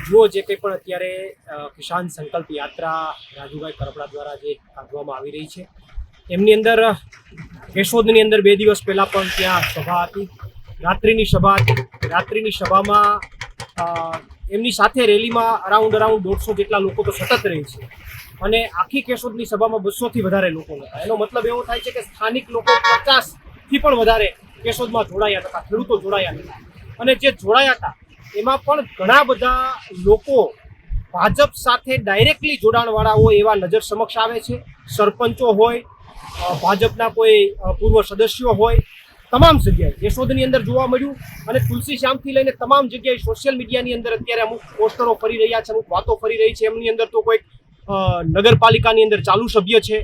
જુઓ જે કંઈ પણ અત્યારે કિસાન સંકલ્પ યાત્રા રાજુભાઈ કરપડા દ્વારા જે કાઢવામાં આવી રહી છે એમની અંદર કેશોદની અંદર 2 દિવસ પહેલાં પણ ત્યાં સભા હતી, રાત્રિની સભા હતી. રાત્રિની સભામાં એમની સાથે રેલીમાં અરાઉન્ડ 150 જેટલા લોકો તો સતત રહે છે અને આખી કેશોદની સભામાં 200થી વધારે લોકો હતા. એનો મતલબ એવો થાય છે કે સ્થાનિક લોકો 50થી પણ વધારે કેશોદમાં જોડાયા હતા, ખેડૂતો જોડાયા હતા. અને જે જોડાયા હતા એમાં પણ ઘણા બધા લોકો ભાજપ સાથે ડાયરેક્ટલી જોડાણવાળા હોય એવા નજર સમક્ષ આવે છે. સરપંચો હોય, ભાજપના કોઈ પૂર્વ સદસ્યો હોય, તમામ જગ્યાએ કેશોદની અંદર જોવા મળ્યું. અને તુલસી શ્યામથી લઈને તમામ જગ્યાએ સોશિયલ મીડિયાની અંદર અત્યારે અમુક પોસ્ટરો ફરી રહ્યા છે, અમુક વાતો ફરી રહી છે. એમની અંદર તો કોઈ નગરપાલિકાની અંદર ચાલુ સભ્ય છે,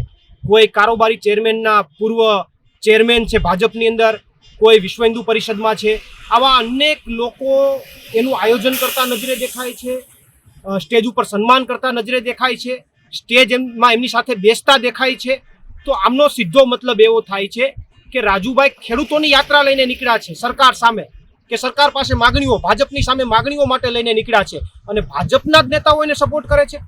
કોઈ કારોબારી ચેરમેનના પૂર્વ ચેરમેન છે ભાજપની અંદર, કોઈ વિશ્વ હિન્દુ પરિષદમાં છે. આવા અનેક લોકો એનું આયોજન કરતા નજરે દેખાય છે, સ્ટેજ ઉપર સન્માન કરતા નજરે દેખાય છે, સ્ટેજમાં એમની સાથે બેસતા દેખાય છે. તો આમનો સીધો મતલબ એવો થાય છે કે રાજુભાઈ ખેડૂતોની યાત્રા લઈને નીકળ્યા છે સરકાર સામે, કે સરકાર પાસે માગણીઓ, ભાજપની સામે માગણીઓ માટે લઈને નીકળ્યા છે અને ભાજપના જ નેતાઓ એને સપોર્ટ કરે છે.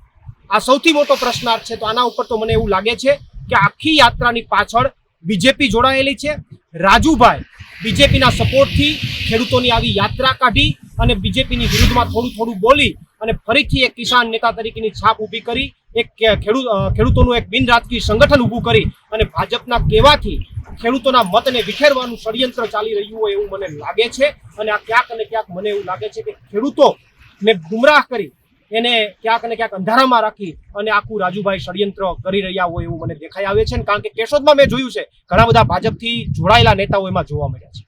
આ સૌથી મોટો પ્રશ્નાર્થ છે. તો આના ઉપર તો મને એવું લાગે છે કે આખી યાત્રાની પાછળ બીજેપી જોડાયેલી છે. રાજુભાઈ બીજેપીના સપોર્ટથી ખેડૂતોની આવી યાત્રા કાઢી અને બીજેપીની વિરુદ્ધમાં થોડું બોલી અને ફરીથી એક કિસાન નેતા તરીકેની છાપ ઊભી કરી, એક ખેડૂતોનું એક બિન રાજકીય સંગઠન ઊભું કરી અને ભાજપના કહેવાથી ખેડૂતોના મતને વિખેરવાનું ષડયંત્ર ચાલી રહ્યું હોય એવું મને લાગે છે. અને આ ક્યાંક ને ક્યાંક મને એવું લાગે છે કે ખેડૂતોને ગુમરાહ કરી એને ક્યાંક ને ક્યાંક અંધારામાં રાખી અને આખું રાજુભાઈ ષડયંત્ર કરી રહ્યા હોય એવું મને દેખાઈ આવે છે. કારણ કે કેશોદમાં મેં જોયું છે ઘણા બધા ભાજપથી જોડાયેલા નેતાઓ એમાં જોવા મળ્યા છે.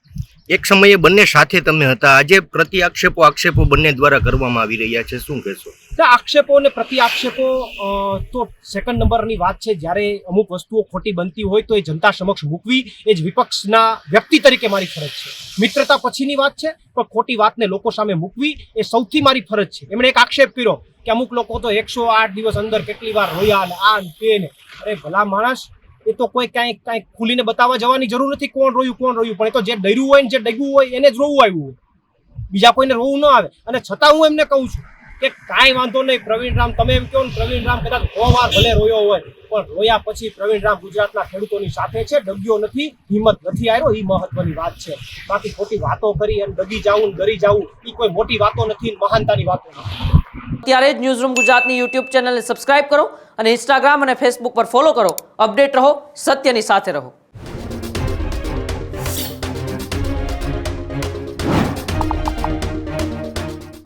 એક સમયે બંને સાથે તમે હતા, આજે પ્રતિ આક્ષેપો બંને દ્વારા કરવામાં આવી રહ્યા છે, શું કહેશો? આક્ષેપો અને પ્રતિ આક્ષેપો તો સેકન્ડ નંબરની વાત છે. જ્યારે અમુક વસ્તુઓ ખોટી બનતી હોય તો એ જનતા સમક્ષ મૂકવી એ જ વિપક્ષના વ્યક્તિ તરીકે મારી ફરજ છે. મિત્રતા પછીની વાત છે, પણ ખોટી વાતને લોકો સામે મૂકવી એ સૌથી મારી ફરજ છે. એમણે એક આક્ષેપ કર્યો કે અમુક લોકો તો 108 દિવસ અંદર કેટલી વાર રોયા ને આ તે ને. અરે ભલા માણસ, એ તો કોઈ કાંઈ ખુલીને બતાવવા જવાની જરૂર નથી કોણ રોયું, પણ એ તો જે ડર્યું હોય ને જે ડગ્યું હોય એને જ રોવું આવ્યું હોય, બીજા કોઈને રોવું ન આવે. અને છતાં હું એમને કહું છું કે કાંઈ વાંધો નહીં પ્રવીણ રામ, તમે એમ કહો ને પ્રવીણ રામ કદાચ 100 વાર ભલે રોયો હોય પણ રોયા પછી પ્રવીણ રામ ગુજરાતના ખેડૂતોની સાથે છે, ડગ્યો નથી, હિંમત નથી આવ્યો. એ મહત્વની વાત છે. બાકી ખોટી વાતો કરી અને ડગી જવું ડરી જવું એ કોઈ મોટી વાતો નથી, મહાનતાની વાતો નથી. ત્યારે જ ન્યૂઝરૂમ ગુજરાતની યુટ્યુબ ચેનલને સબસ્ક્રાઇબ કરો અને ઇન્સ્ટાગ્રામ અને ફેસબુક પર ફોલો કરો. અપડેટ રહો, સત્યની સાથે રહો.